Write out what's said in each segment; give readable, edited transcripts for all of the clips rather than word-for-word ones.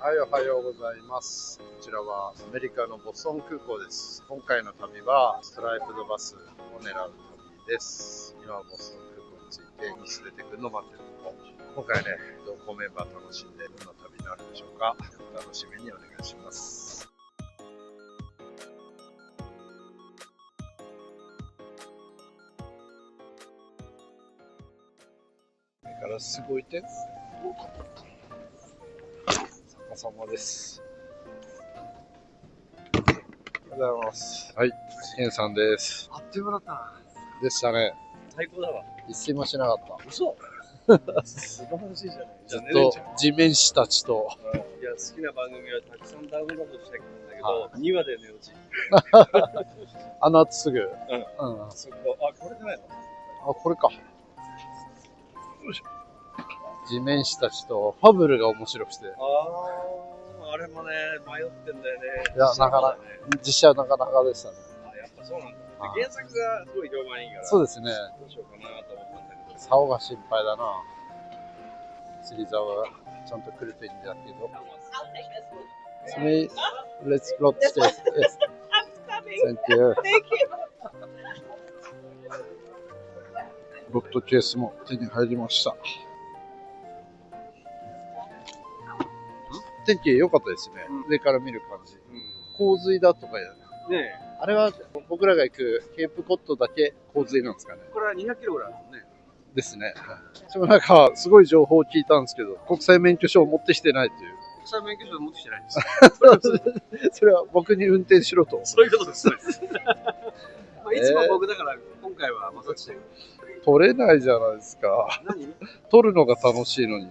はい、おはようございます。こちらはアメリカのボストン空港です。今回の旅はストライプドバスを狙う旅です。今ボストン空港に着いてニス出てくるのを待ってるところ。今回ね、同行メンバー楽しんでどんな旅になるでしょうか。お楽しみにお願いします。ガラス動いて逆さまです。おはようございます。はい、ケンさんです。あっという間だったな。でしたね。最高だわ。一睡もしなかった。嘘素晴らしいじゃない。ずっと地面師たちと。いや、好きな番組はたくさんダウンロードしたいんだけど、2話で寝落ち。あの後すぐ。そこ、あ、これじゃないの？あ、これか。よいしょ。地面師たちとファブルが面白くて。あれもね、迷ってんだよね。いや、なかなか、実写はなかなかでしたね。やっぱそうなんだ。原作がすごい評判いいから。そうですね。どうしようかなと思ったんだけど。竿が心配だな。釣り竿がちゃんと来るといいんだけど。Let's plot this. Yes. Thank you. ロットケースも手に入りました。天気良かったですね。上から見る感じ。洪水だとかやね。あれは僕らが行くケープコットだけ洪水なんですかね。これは200キロぐらいあるもんね。ですね。でもなんかすごい情報を聞いたんですけど、国際免許証を持ってきてないという。国際免許証持ってきてないんです。それは僕に運転しろと。そういうことです。いつも僕だから今回はまさしく取れないじゃないですか。何？取るのが楽しいのに。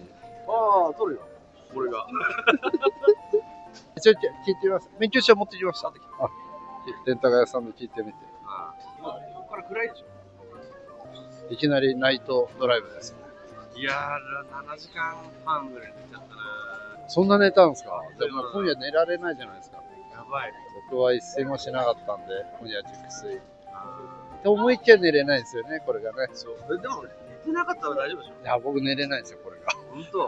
ああ、取るよ。これが。ちょ聞いてみます。免許証持ってきました。レンタカー屋さんで聞いてみて。ここから暗いでしょ。いきなりナイトドライブですね。いやー、7時間半ぐらい寝ちゃったな。そんな寝たんですか？でも今夜寝られないじゃないですか。やばい。僕は一睡もしなかったんで、今夜熟睡。って思いきや寝れないんですよね、これがね。そう。でも寝てなかったら大丈夫でしょ？いや、僕寝れないんですよ、これが。本当？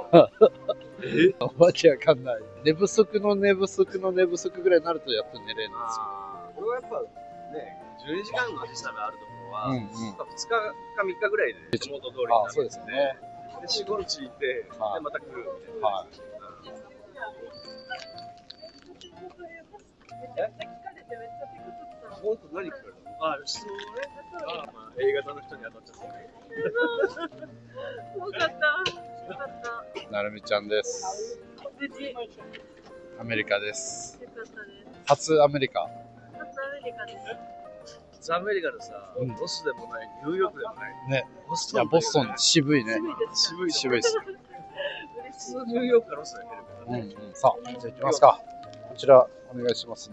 わけわかんない。寝不足の寝不足の寝不足ぐらいになるとやっと寝れるんですよ。これはやっぱね、12時間の足しがあるところは、2日か3日ぐらいで元通りになる。そうですね。で、4、5日いて、で、また来るみたいな。はい。本当何聞かれたの？あ、質問ね。A 型の人に当たっちゃったね。よかった。よかった。なるみちゃんです。無事。アメリカです。よかったです。初アメリカ。初アメリカです。初アメリカでさ、ボスでもない、ニューヨークでもない。ね。ボスいや、ボストン渋いね。渋いです。普通ニューヨークからロスが出るからね。さあ、じゃあ行きますか。こちらお願いします。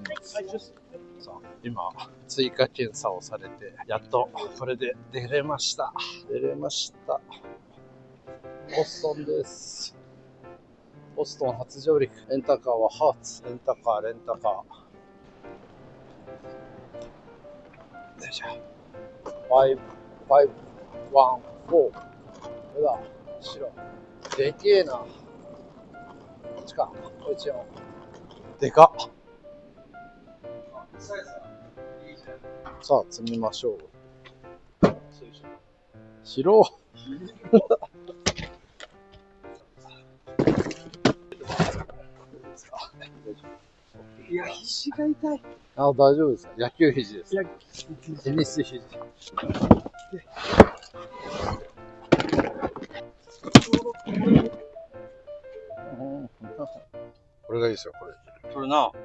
さあ、今追加検査をされて、やっとこれで出れました。出れました。ボストンです。ボストン初上陸。レンタカーはハーツ。レンタカー。よいしょ。5514。これだ。白。でけえな。こっちか。こっちも。でかっ。さあ、積みましょう。白。いや、肘が痛い。あ、大丈夫です。野球肘です。テニス肘。これがいいですよ、これ。それな。こ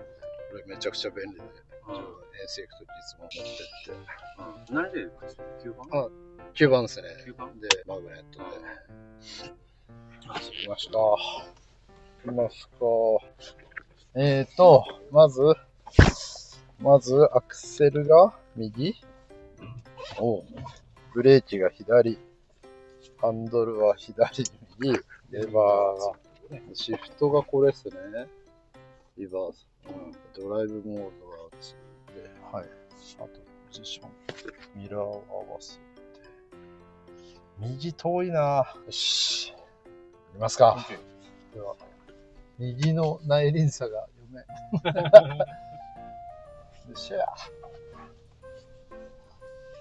れめちゃくちゃ便利で。遠征行くときいつも持ってって。何で9番？9番ですね。9番で、マグネットで。来ました。来ますか。まず、アクセルが右。ブレーキが左。ハンドルは左、右。レバーが。シフトがこれですね。リバース。ドライブモードはついて。はい。あと、ポジション。ミラーを合わせて。右遠いな。よし。いきますか。では、右の内輪差が読めん。よっしゃ。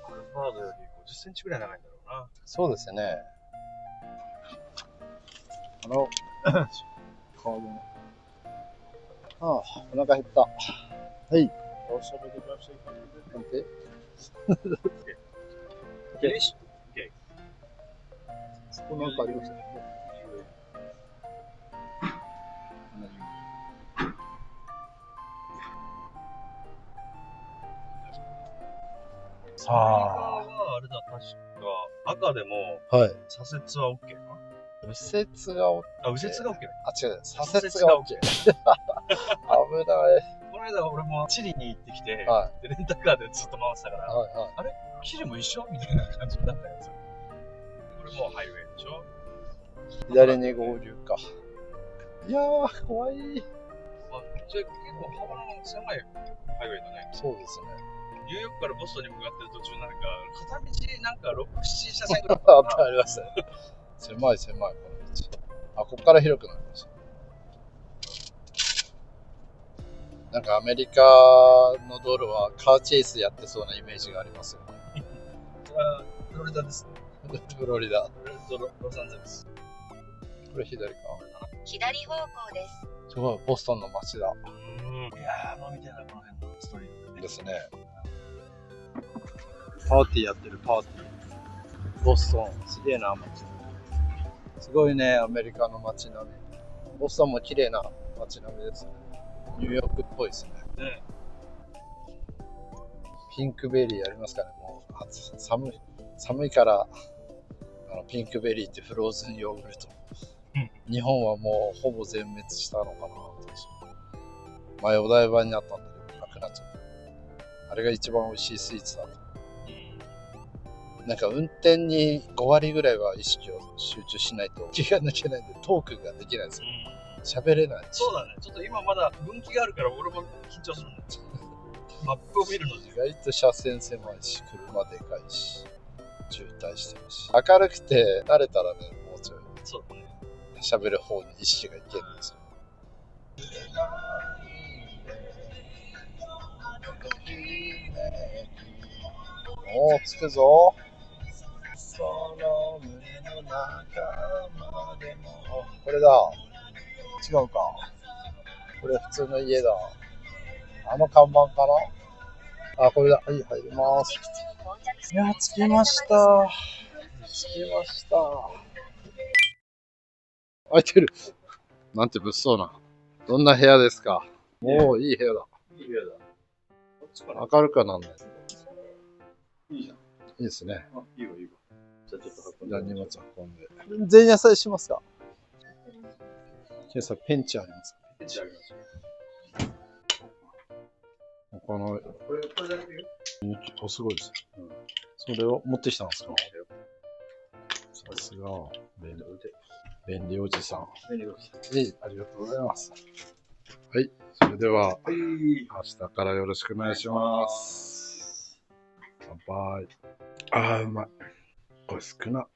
アルファードより50センチぐらい長いんだろうな。そうですね。顔でね。ああ、お腹減った。はい。なんてよし。そこなんかありましたね。さあ、はあれだ、確か赤でもはい。左折は OK か右折が OK。あ、右折が OK だ。あ、違う。左折が OK。危ない。この間俺もチリに行ってきて、はでレンタカーでずっと回ってたから、はいはい。チリも一緒みたいな感じになったやつ。これもハイウェイでしょ。左に合流か。いやー、怖い。まあ、じゃあ結構幅の狭いハイウェイだね。そうですね。ニューヨークからボストンに向かってる途中なんか、片道なんか6、7車線ぐらいありましたね。狭い、この道。あ、ここから広くなりました。なんかアメリカの道路はカーチェイスやってそうなイメージがありますよね。フロリダですね。フロリダ。ロサンゼルス。これ左か。左方向です。すごい、ボストンの街だ。いやー、まあみたいなこの辺のストリートでね。ですね。パーティーやってるパーティー。ボストン、すげえな、街。すごいね、アメリカの街並み。ボストンも綺麗な街並みですね。ニューヨークっぽいですね。ね。ピンクベリーありますかね。もう寒いからピンクベリーってフローズンヨーグルト。日本はもうほぼ全滅したのかな。前お台場にあったんだけどなくなっちゃった。あれが一番美味しいスイーツだと。なんか運転に5割ぐらいは意識を集中しないと気が抜けないんでトークができないですよ。喋れない。そうだね。ちょっと今まだ分岐があるから俺も緊張するんだよ。マップを見るのに。意外と車線狭いし、車でかいし、渋滞してるし。明るくて慣れたらね、もうちょいそうだね。喋る方に意識がいけるんですよ。おー、着くぞ。その胸の中までも。これだ。違うか。これ普通の家だ。あの看板かな。あ、これだ。はい、入ります。いや、着きました。着きました。開いてる。なんて物騒な。どんな部屋ですか。おお、いい部屋だ。いい部屋だ。こっちかな。明るくはなんない。いいじゃん。いいですね。あ、いいわ、いいわ。じゃあちょっと運んじゃあで。荷物運んで。前夜祭しますか。ケイさん、ペンチありますか。ペンチありますよ。この、これだけよ。お、すごいです。それを持ってきたんですか。さすが、便利おじさん。ありがとうございます。はい、それでは、明日からよろしくお願いします。乾杯。あー、うまい。これ少な。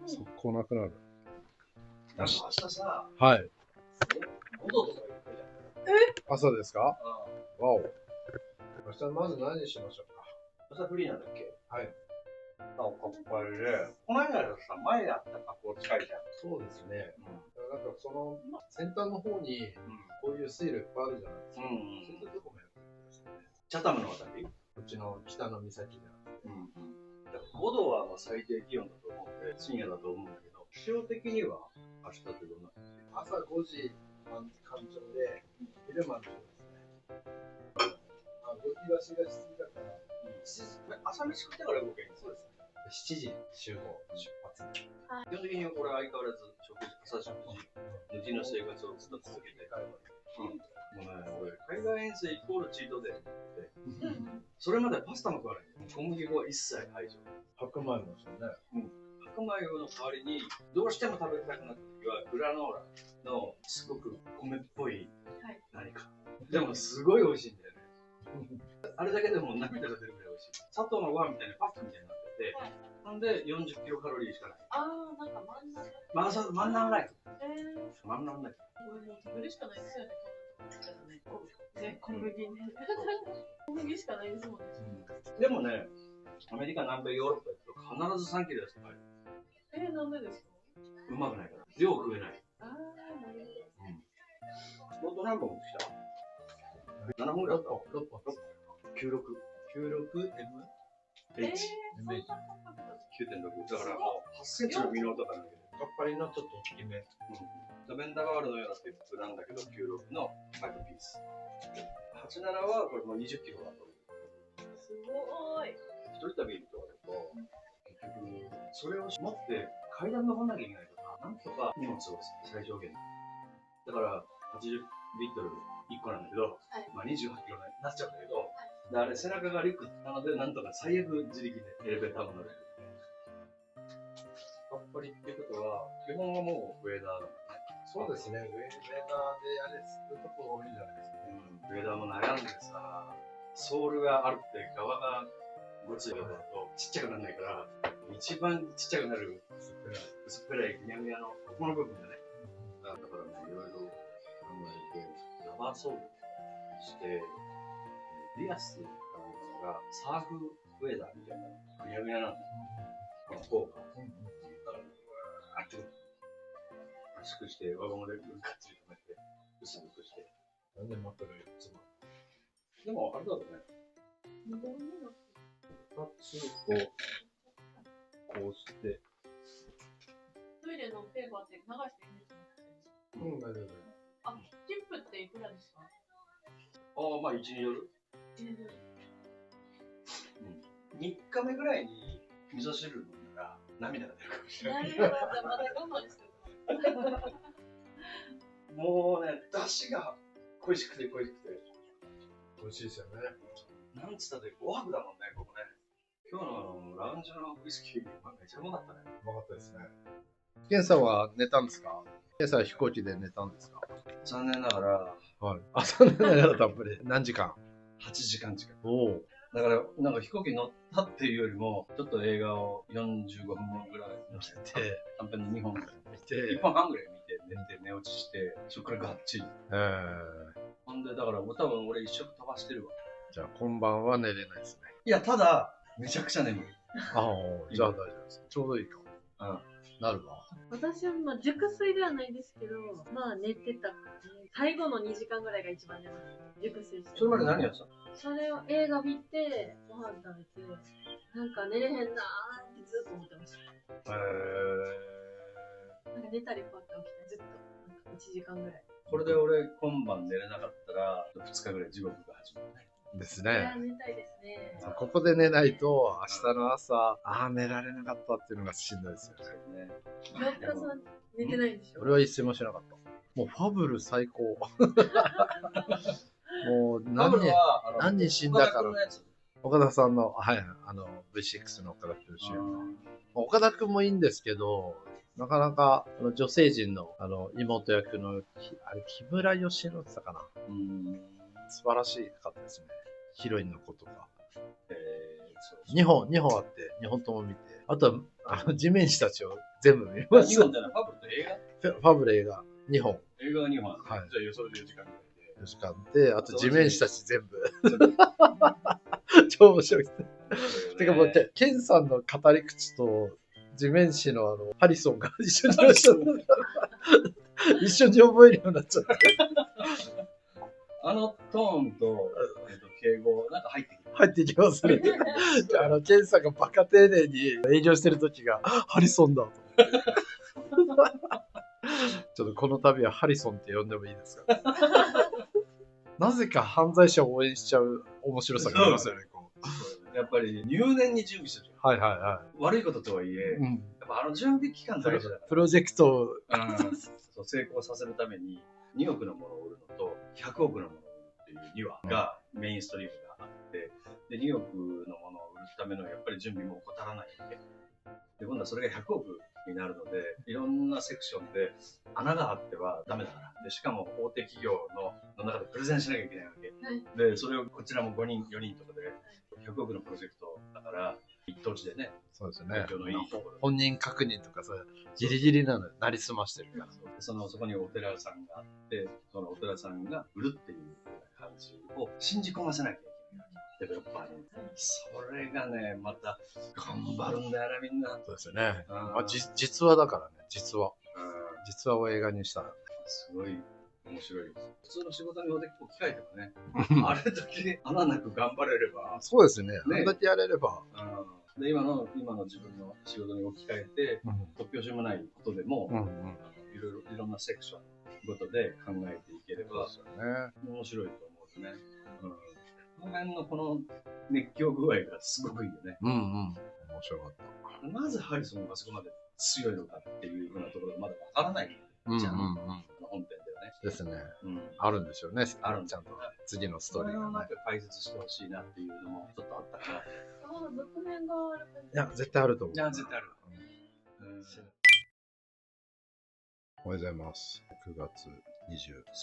速攻なくなる。明日さ、はい。5度とか言ってた朝ですか。じゃん。わお。明日まず何しましょうか。明日フリーなんだっけ。はい。あ、かっこいいね。この間さ、前やった格好近いじゃん。そうですね。なんかその先端の方にこういう水路いっぱいあるじゃないですか。そういうとこもやってるんですね。チャタムのあたり。こっちの北の岬で。5度はまあ最低気温だと思うんで、深夜だと思うんだけど、気象的には明日ってどんな感じ。朝5時干潮で、昼間の潮ですね。動き出しが7時だから、朝飯食ってから動けばいいんですよ。7時集合、出発。基本的に俺は相変わらず朝食事、無事の生活をずっと続けて、もうね、俺、海外遠征イコールチートデーって、それまでパスタも食わない。小麦粉は一切排除。白米もですよね。白米の代わりに、どうしても食べたくなった時は、グラノーラのすごく米っぽい何か。でもすごい美味しいんだよね。あれだけでも涙が出るぐらい美味しい。砂糖のご飯みたいなパスタみたいになってて、なんで40キロカロリーしかない。あー、なんか真ん中。真ん中ライフ。なんなんだよ。これもう食べるしかないですよね。ね、小麦ね。小麦しかないですもんね。でもね、アメリカ、南米、ヨーロッパ行くと必ず3切れですとかなんでですか？うまくないから。量食えない。ああ、なるロート何本来た ?7 本ぐらいあった。6本。96。96M? H。MH。9.6。だからもう8センチのミノートなんだけど。やっぱりのちょっと大きめ。ベンダガールのようなステップなんだけど、96の5ピース。87はこれもう20キロだと。すごい。一人旅とかだと、結局、それを持って階段登らなきゃいけないとか、なんとか荷物を最小限。だから80リットル1個なんだけど、まあ28キロになっちゃうんだけど、であれ背中がリュックなので、なんとか最悪自力でエレベーターも乗れる。やっぱりっていうことは、基本はもうウェーダーだもんね。そうですね、ウェーダーであれするとこ多いんじゃないですか。ウェーダーも悩んでさ、ソールがあるって側がごつい側だとちっちゃくならないから、一番ちっちゃくなる薄っぺらいぐにゃぐにゃのここの部分だね。だからね、いろいろ考えて、ラバーソールして、リアスがサーフウェーダーみたいなぐにゃぐにゃなんだよ。この方が。だから、あっと圧縮して、輪ゴムでがっつり止めて、薄くして。なんで持ってるいつも。でも、あれだろうね。2つこうして。トイレのペーパーって流していいんですか？大丈夫。あ、チップっていくらですか？まあ、1による。3日目ぐらいに味噌汁飲んだら涙が出るかもしれない。なるほど、まだ我慢してる。もうね、出汁が恋しくて恋しくて。美味しいですよね。なんつったって5泊だもんね、ここね。今日のラウンジのウイスキー、めちゃうまかったね。うまかったですね。ケンさんは寝たんですか？ケンさんは飛行機で寝たんですか？残念ながら、はい。残念ながらたっぷり。何時間8時間近く。おお。だから、なんか飛行機に乗ったっていうよりも、ちょっと映画を45分ぐらい見て、短編の2本見て、1本半ぐらい見て、寝落ちして、そこからがっちり。ほんで、だから多分俺一食飛ばしてるわ。じゃあ今晩は寝れないですね。いや、ただ、めちゃくちゃ眠い。ああ、じゃあ大丈夫です。ちょうどいいかも。なるわ。私はまあ熟睡ではないですけど、まあ寝てたからね。最後の2時間ぐらいが一番寝ます。熟睡して。それまで何やってたの？それを映画見て、ご飯食べて、なんか寝れへんなーってずっと思ってました。なんか寝たりパッと起きて、ずっとなんか1時間ぐらい。これで俺今晩寝れなかったら、2日ぐらい地獄が始まるね。ですいやね。寝たいですね。ここで寝ないと明日の朝、寝られなかったっていうのがしんどいですよね。岩倉さん寝てないんでしょ？俺は一睡もしなかった。もうファブル最高。もう何人死んだから。岡田さんの、はい、V6 の岡田君主演の。岡田君もいいんですけど、なかなか女性陣の妹役の木村佳乃ってたかな。素晴らしかったですね。ヒロインの子とか。2本あって、2本とも見て。あとは、地面師たちを全部見ました。2本じゃない、ファブルと映画？ファブル映画2本。映画が2本。はい。じゃあ、それで4時間ぐらいで。4時間で、あと地面師たち全部。超面白いですね。てかもう、ケンさんの語り口と、地面師のハリソンが一緒になっちゃった。一緒に覚えるようになっちゃった。トーンと、敬語、なんか入ってきますね。ケンさんがバカ丁寧に営業してる時が、ハリソンだと思って。ちょっとこの度はハリソンって呼んでもいいですか？なぜか犯罪者を応援しちゃう面白さがありますよね。やっぱり入念に準備する。はいはいはい。悪いこととはいえ、やっぱ準備期間大事だから。プロジェクトを成功させるために2億のものを売るのと100億のものを売るっていう2話がメインストリームがあって、で2億のものを売るためのやっぱり準備も怠らないわけ。で今度はそれが100億になるので、いろんなセクションで穴があってはダメだから。でしかも大手企業の中でプレゼンしなきゃいけないわけ。でそれをこちらも5人4人とかで100億のプロジェクトだから1土地でね、そうですね東。京のいいところで本人確認とかさ、ギリギリなのなりすましてるから。そこにお寺さんがあって、そのお寺さんが売るっていう感じを信じ込ませなきゃいけない。デベロッパーに。それがね、また頑張るんだよね、みんな。そうですよね。うん実話だからね、実話。うん実話を映画にしたら。すごい面白い。普通の仕事に置き換えてもね、あれだけ穴なく頑張れれば、そうですね。あねんだけやれれば。で今の自分の仕事に置き換えて、突拍子もないことでも、いろんなセクションごとで考えていければ、そうですよね。面白いと思うんですね。この辺のこの熱狂具合がすごくいいよね。面白かった。なぜハリソンがそこまで強いのかっていうふうなところがまだわからないじゃん。本編ではね。ですね。あるんでしょうね。あるんちゃんと次のストーリーがね。なんか解説してほしいなっていうのもちょっとあったから。続編がある感じ。いや、絶対あると思う。いや、絶対ある。おはようございます。9月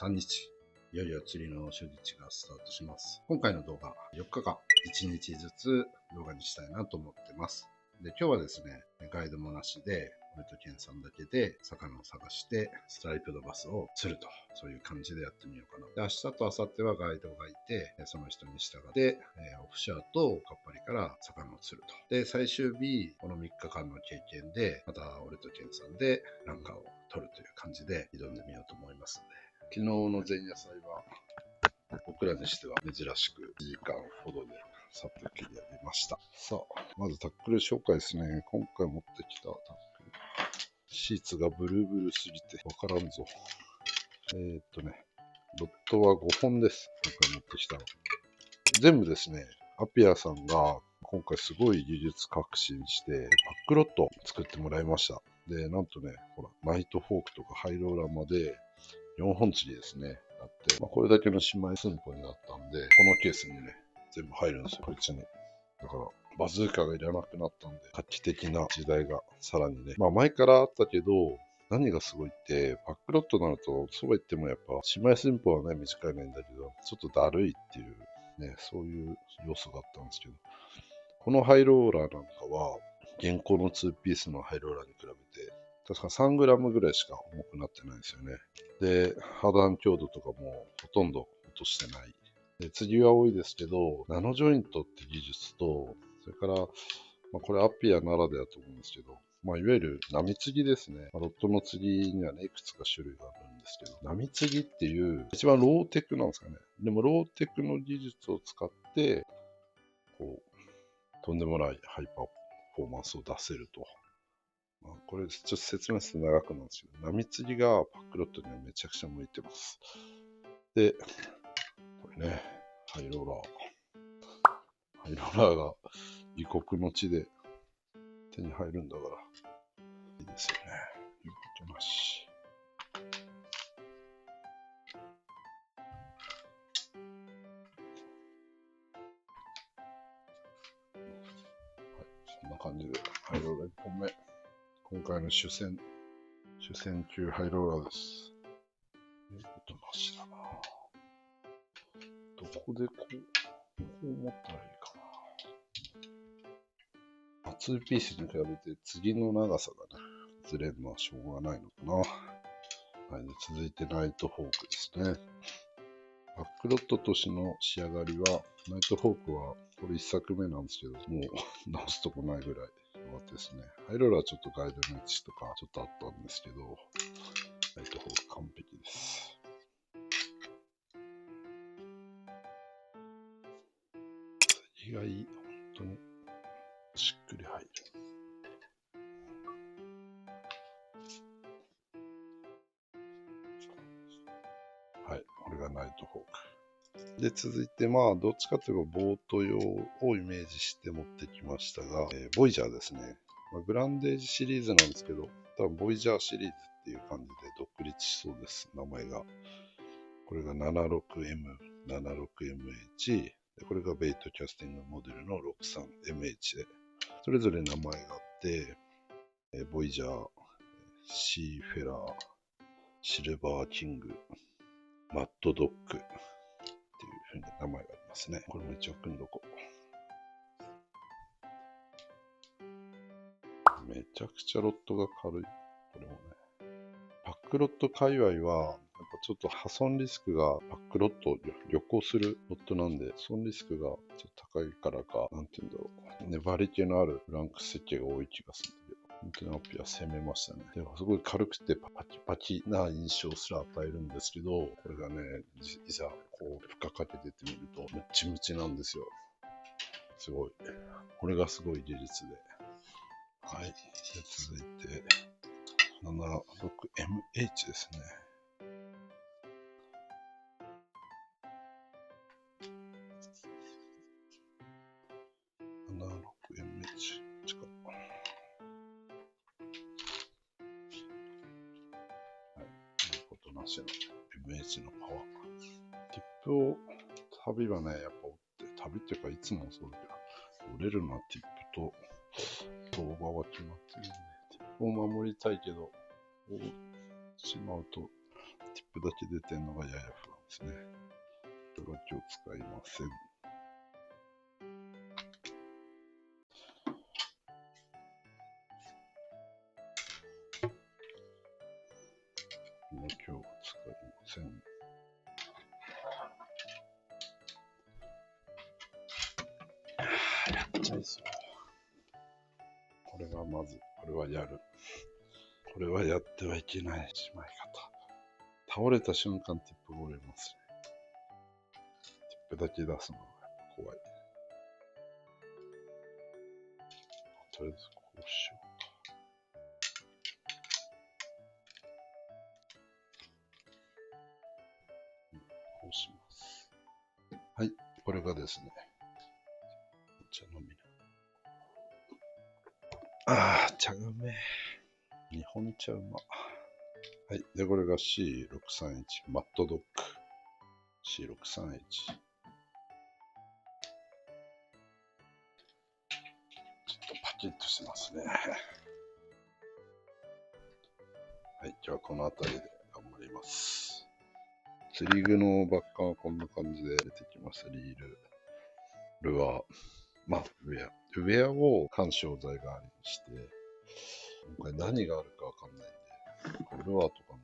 23日。いよいよ釣りの初日がスタートします。今回の動画、4日間、1日ずつ動画にしたいなと思ってます。で、今日はですね、ガイドもなしで、俺とケンさんだけで魚を探して、ストライプドバスを釣ると、そういう感じでやってみようかな。で、明日と明後日はガイドがいて、その人に従って、オフシャーとカッパリから魚を釣ると。で、最終日、この3日間の経験で、また俺とケンさんでランカーを取るという感じで挑んでみようと思いますので、昨日の前夜祭は、僕らにしては珍しく1時間ほどでさっと切り上げました。さあ、まずタックル紹介ですね。今回持ってきたタックル。シーツがブルーブルすぎてわからんぞ。ロットは5本です。今回持ってきたの。全部ですね、アピアさんが今回すごい技術革新して、バックロット作ってもらいました。で、なんとね、ほら、ナイトフォークとかハイローラーまで4本釣りですね。あって、これだけの姉妹寸法になったんで、このケースにね、全部入るんですよ、こいつに。だから、バズーカがいらなくなったんで、画期的な時代がさらにね、前からあったけど、何がすごいって、バックロットになると、そうは言ってもやっぱ、姉妹寸法はね、短い面だけど、ちょっとだるいっていう、ね、そういう要素があったんですけど、このハイローラーなんかは、現行の2ピースのハイローラーに比べて、確か 3g ぐらいしか重くなってないんですよね。で、破断強度とかもほとんど落としてない。で、次は多いですけど、ナノジョイントって技術と、それから、これアピアならではと思うんですけど、いわゆる波継ぎですね。ロットの継ぎにはね、いくつか種類があるんですけど、波継ぎっていう一番ローテクなんですかね。でもローテクの技術を使って、こう、とんでもないハイパーフォーマンスを出せると。これちょっと説明すると長くなるんですけど、波継ぎがパックロットにはめちゃくちゃ向いてます。で、これね、ハイローラー。ハイローラーが異国の地で手に入るんだから、いいですよね。言うことなし。そんな感じで、ハイローラー1本目。今回の主戦級ハイローラーです。言うことなしだな。どこでこう持ったらいいかな。2ピースに比べて次の長さがね、ずれるのはしょうがないのかな。はい、で続いてナイトフォークですね。バックロットとしての仕上がりは、ナイトフォークはこれ1作目なんですけど、もう直すとこないぐらい良かったですね。ハイローラーはちょっとガイドの位置とかちょっとあったんですけど、ナイトフォーク完璧です。次がいい。本当にしっくり入る。はい、これがナイトフォーク。で、続いて、どっちかというとボート用をイメージして持ってきましたが、ボイジャーですね。グランデージシリーズなんですけど、多分ボイジャーシリーズっていう感じで独立しそうです、名前が。これが 76M、76MH、でこれがベイトキャスティングモデルの 63MH で、それぞれ名前があって、ボイジャー、シーフェラー、シルバーキング、マッドドッグっていう風に名前がありますね。これも一応組んどこう。めちゃくちゃロットが軽い。これもね。パックロット界隈は、やっぱちょっと破損リスクがパックロットを旅行するロットなんで、損リスクがちょっと高いからか、なんていうんだろう。粘り気のあるフランク設計が多い気がするんだけど、本当にアッピは攻めましたね。でもすごい軽くてパキパキな印象すら与えるんですけど、これがね、いざこう負荷かけてってみると、ムッチムチなんですよ。すごい。これがすごい技術で。はい。で続いて、76MH ですね。76MH。近く。はい。いうことなしの MH のパワー。ティップを、旅はね、やっぱ折って、旅っていうかいつもそうだけど、折れるのはティップと動画は決まってるんで、ティップを守りたいけど、折ってしまうと、ティップだけ出てるのがやや不安ですね。これは今日使いません。今日は使いません。やっちゃいそう。これはまず、これはやる。これはやってはいけないしまい方。倒れた瞬間ティップが折れますね。ティップだけ出すのが怖い。とりあえずこうしようか。こうします。はい、これがですね。お茶飲みな。茶がうめえ。日本茶うま。はい。で、これが C631 マットドッグ。C631。ちょっとパキッとしますね。はい。じゃあ、この辺りで頑張ります。釣り具のバッカーはこんな感じで出てきます。リール、ルアー、まあ、ウェア。ウェアを緩衝材代わりにして、今回何があるかわかんないんで、ルアーとかも、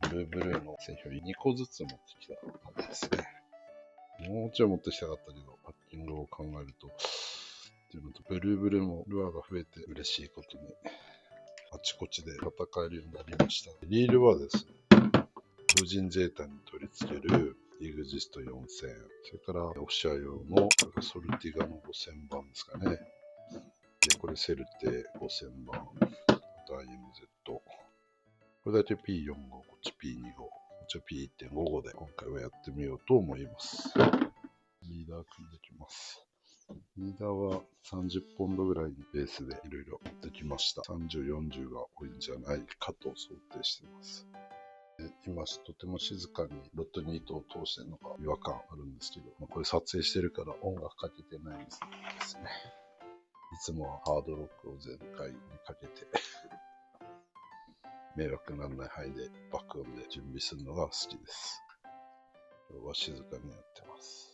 ブルーの製品を2個ずつ持ってきた感じですね。もうちょい持ってきたかったけど、パッキングを考えると、っていうのと、ブルーもルアーが増えて嬉しいことに、あちこちで戦えるようになりました。リールはですね、風神ゼータに取り付けるイグジスト4000、それからオフィシャ用のソルティガの5000番ですかね。で、これセルテ5000番、ダイ MZ。これだけ P45、こっち P25、こっちは P1.55 で今回はやってみようと思います。リーダー組んできます。リーダーは30ポンドぐらいにベースでいろいろ持ってきました。30、40が多いんじゃないかと想定しています。今とても静かにロットに糸を通してるのが違和感あるんですけど、これ撮影してるから音楽かけてないんですね。いつもはハードロックを全開にかけて迷惑にならない範囲で爆音で準備するのが好きです。今日は静かにやってます。